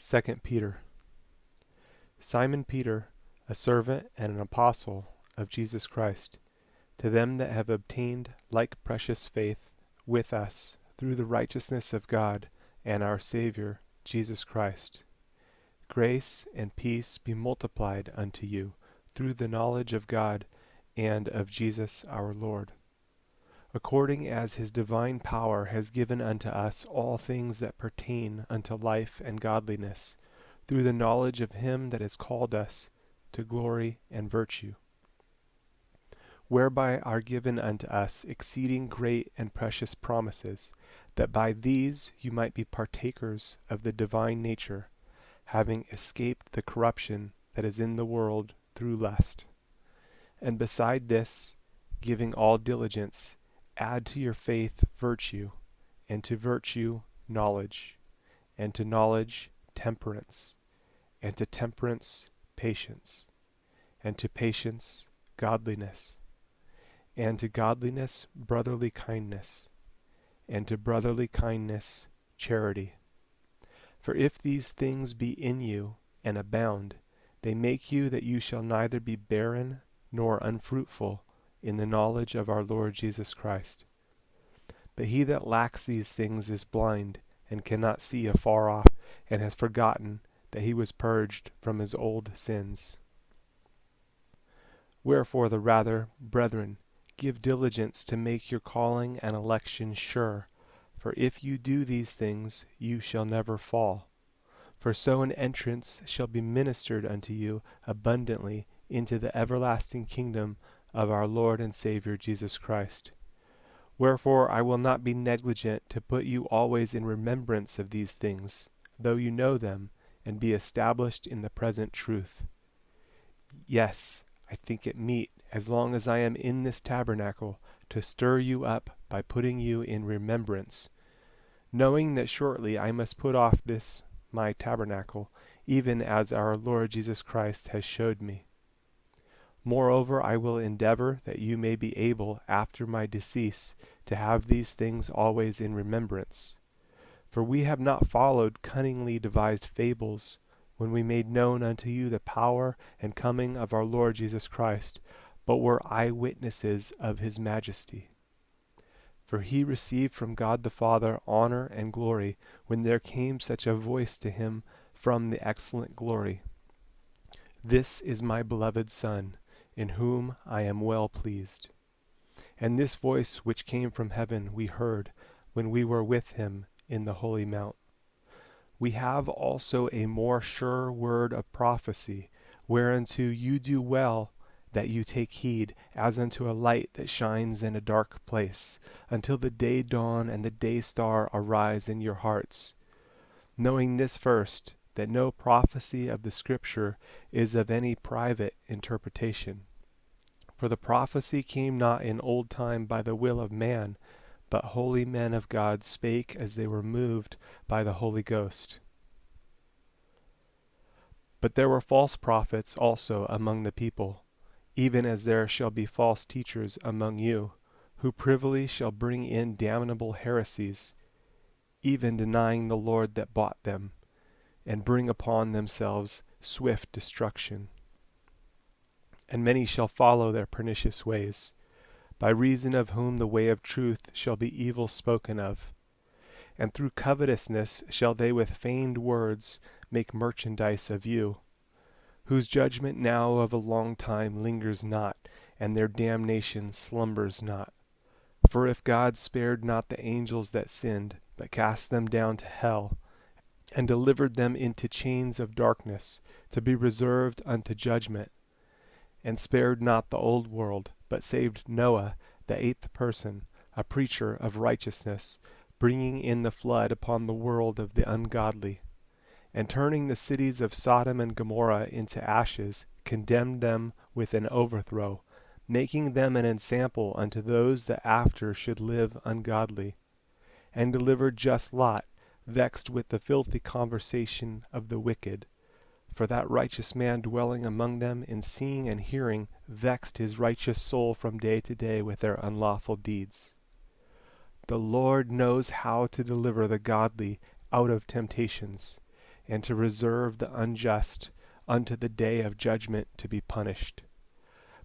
2 Peter. Simon Peter, a servant and an apostle of Jesus Christ, to them that have obtained like precious faith with us through the righteousness of God and our Saviour Jesus Christ. Grace and peace be multiplied unto you through the knowledge of God and of Jesus our Lord, according as his divine power has given unto us all things that pertain unto life and godliness, through the knowledge of him that has called us to glory and virtue, whereby are given unto us exceeding great and precious promises, that by these you might be partakers of the divine nature, having escaped the corruption that is in the world through lust. And beside this, giving all diligence, add to your faith virtue, and to virtue knowledge, and to knowledge temperance, and to temperance patience, and to patience godliness, and to godliness brotherly kindness, and to brotherly kindness charity. For if these things be in you and abound, they make you that you shall neither be barren nor unfruitful in the knowledge of our Lord Jesus Christ. But he that lacks these things is blind, and cannot see afar off, and has forgotten that he was purged from his old sins. Wherefore the rather, brethren, give diligence to make your calling and election sure. For if you do these things, you shall never fall. For so an entrance shall be ministered unto you abundantly into the everlasting kingdom of our Lord and Saviour Jesus Christ. Wherefore I will not be negligent to put you always in remembrance of these things, though you know them, and be established in the present truth. Yes, I think it meet, as long as I am in this tabernacle, to stir you up by putting you in remembrance, knowing that shortly I must put off this my tabernacle, even as our Lord Jesus Christ has showed me. Moreover, I will endeavor that you may be able, after my decease, to have these things always in remembrance. For we have not followed cunningly devised fables, when we made known unto you the power and coming of our Lord Jesus Christ, but were eyewitnesses of his majesty. For he received from God the Father honor and glory, when there came such a voice to him from the excellent glory, This is my beloved Son, in whom I am well pleased. And this voice which came from heaven we heard, when we were with him in the holy mount. We have also a more sure word of prophecy, whereunto you do well that you take heed, as unto a light that shines in a dark place, until the day dawn and the day star arise in your hearts. Knowing this first, that no prophecy of the Scripture is of any private interpretation. For the prophecy came not in old time by the will of man, but holy men of God spake as they were moved by the Holy Ghost. But there were false prophets also among the people, even as there shall be false teachers among you, who privily shall bring in damnable heresies, even denying the Lord that bought them, and bring upon themselves swift destruction. And many shall follow their pernicious ways, by reason of whom the way of truth shall be evil spoken of. And through covetousness shall they with feigned words make merchandise of you, whose judgment now of a long time lingers not, and their damnation slumbers not. For if God spared not the angels that sinned, but cast them down to hell, and delivered them into chains of darkness, to be reserved unto judgment, and spared not the old world, but saved Noah, the eighth person, a preacher of righteousness, bringing in the flood upon the world of the ungodly, and turning the cities of Sodom and Gomorrah into ashes, condemned them with an overthrow, making them an ensample unto those that after should live ungodly, and delivered just Lot, vexed with the filthy conversation of the wicked. For that righteous man dwelling among them in seeing and hearing vexed his righteous soul from day to day with their unlawful deeds. The Lord knows how to deliver the godly out of temptations, and to reserve the unjust unto the day of judgment to be punished.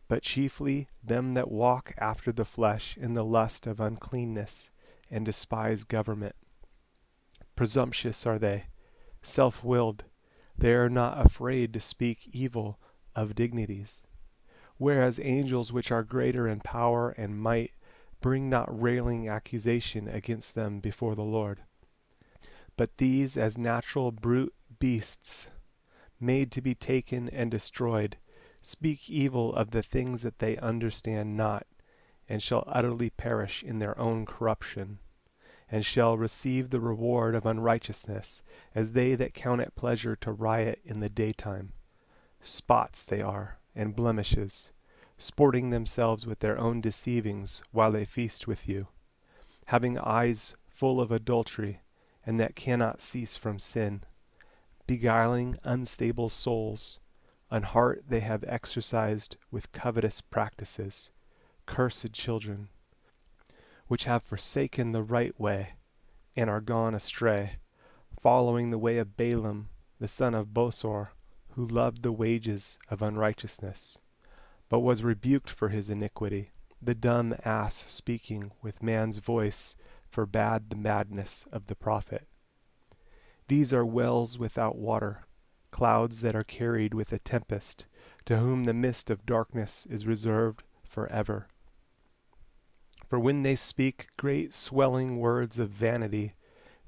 But chiefly them that walk after the flesh in the lust of uncleanness, and despise government. Presumptuous are they, self-willed, they are not afraid to speak evil of dignities. Whereas angels which are greater in power and might bring not railing accusation against them before the Lord. But these as natural brute beasts, made to be taken and destroyed, speak evil of the things that they understand not, and shall utterly perish in their own corruption, and shall receive the reward of unrighteousness, as they that count it pleasure to riot in the daytime. Spots they are, and blemishes, sporting themselves with their own deceivings while they feast with you, having eyes full of adultery, and that cannot cease from sin, beguiling unstable souls, an heart they have exercised with covetous practices, cursed children, which have forsaken the right way, and are gone astray, following the way of Balaam the son of Bosor, who loved the wages of unrighteousness, but was rebuked for his iniquity. The dumb ass speaking with man's voice forbade the madness of the prophet. These are wells without water, clouds that are carried with a tempest, to whom the mist of darkness is reserved forever. For when they speak great swelling words of vanity,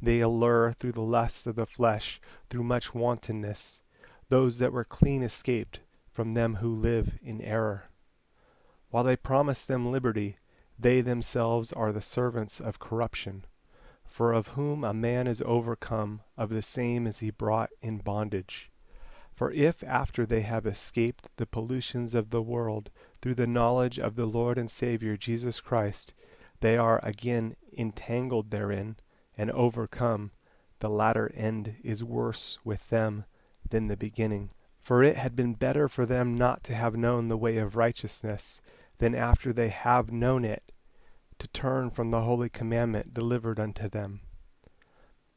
they allure through the lusts of the flesh, through much wantonness, those that were clean escaped from them who live in error. While they promise them liberty, they themselves are the servants of corruption. For of whom a man is overcome, of the same is he brought in bondage. For if after they have escaped the pollutions of the world, through the knowledge of the Lord and Savior Jesus Christ, they are again entangled therein, and overcome, the latter end is worse with them than the beginning. For it had been better for them not to have known the way of righteousness, than after they have known it, to turn from the holy commandment delivered unto them.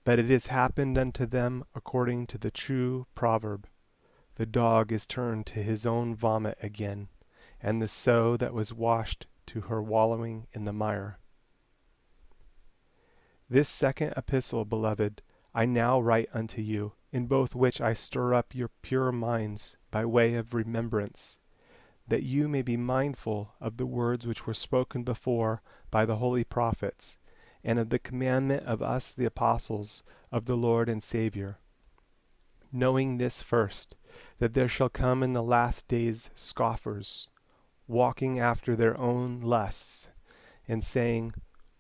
But it is happened unto them according to the true proverb, the dog is turned to his own vomit again, and the sow that was washed to her wallowing in the mire. This second epistle, beloved, I now write unto you, in both which I stir up your pure minds by way of remembrance, that you may be mindful of the words which were spoken before by the holy prophets, and of the commandment of us the apostles of the Lord and Savior. Knowing this first, that there shall come in the last days scoffers, walking after their own lusts, and saying,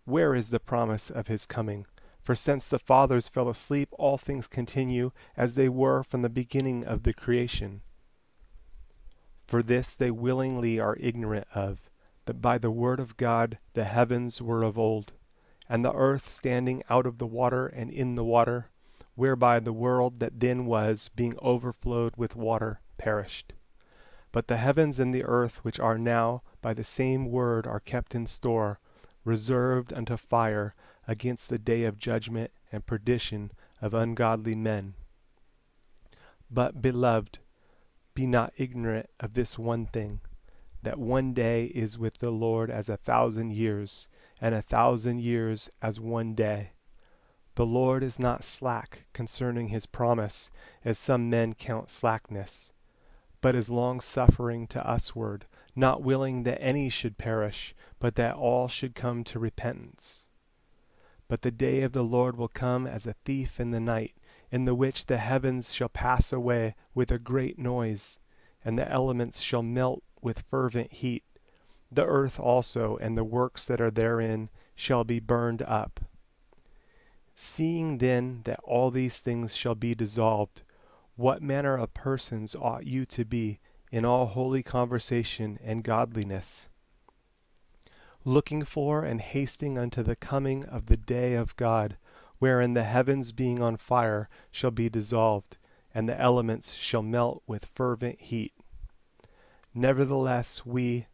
Where is the promise of his coming? For since the fathers fell asleep, all things continue as they were from the beginning of the creation. For this they willingly are ignorant of, that by the word of God the heavens were of old, and the earth standing out of the water and in the water, whereby the world that then was, being overflowed with water, perished. But the heavens and the earth which are now by the same word are kept in store, reserved unto fire against the day of judgment and perdition of ungodly men. But, beloved, be not ignorant of this one thing, that one day is with the Lord as 1,000 years, and 1,000 years as one day. The Lord is not slack concerning his promise, as some men count slackness, but is long-suffering to usward, not willing that any should perish, but that all should come to repentance. But the day of the Lord will come as a thief in the night, in the which the heavens shall pass away with a great noise, and the elements shall melt with fervent heat. The earth also and the works that are therein shall be burned up. Seeing then that all these things shall be dissolved, what manner of persons ought you to be in all holy conversation and godliness, looking for and hasting unto the coming of the day of God, wherein the heavens being on fire shall be dissolved, and the elements shall melt with fervent heat. Nevertheless we,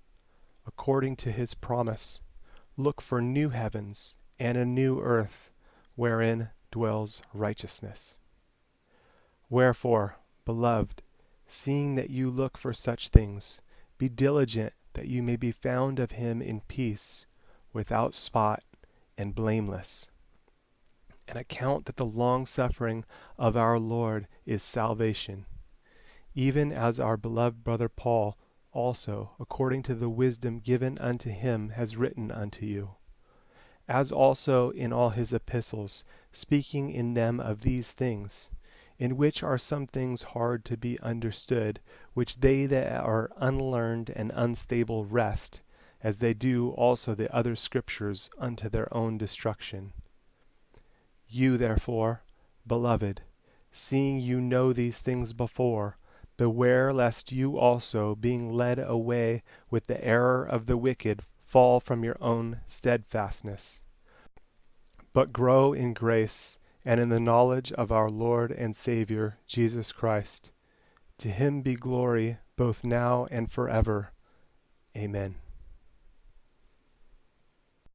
according to his promise, look for new heavens and a new earth, wherein dwells righteousness. Wherefore, beloved, seeing that you look for such things, be diligent that you may be found of him in peace, without spot, and blameless. And account that the long suffering of our Lord is salvation, even as our beloved brother Paul also, according to the wisdom given unto him, has written unto you, as also in all his epistles, speaking in them of these things, in which are some things hard to be understood, which they that are unlearned and unstable wrest, as they do also the other scriptures unto their own destruction. You therefore, beloved, seeing you know these things before, beware lest you also, being led away with the error of the wicked, fall from your own steadfastness. But grow in grace and in the knowledge of our Lord and Savior, Jesus Christ. To him be glory both now and forever. Amen.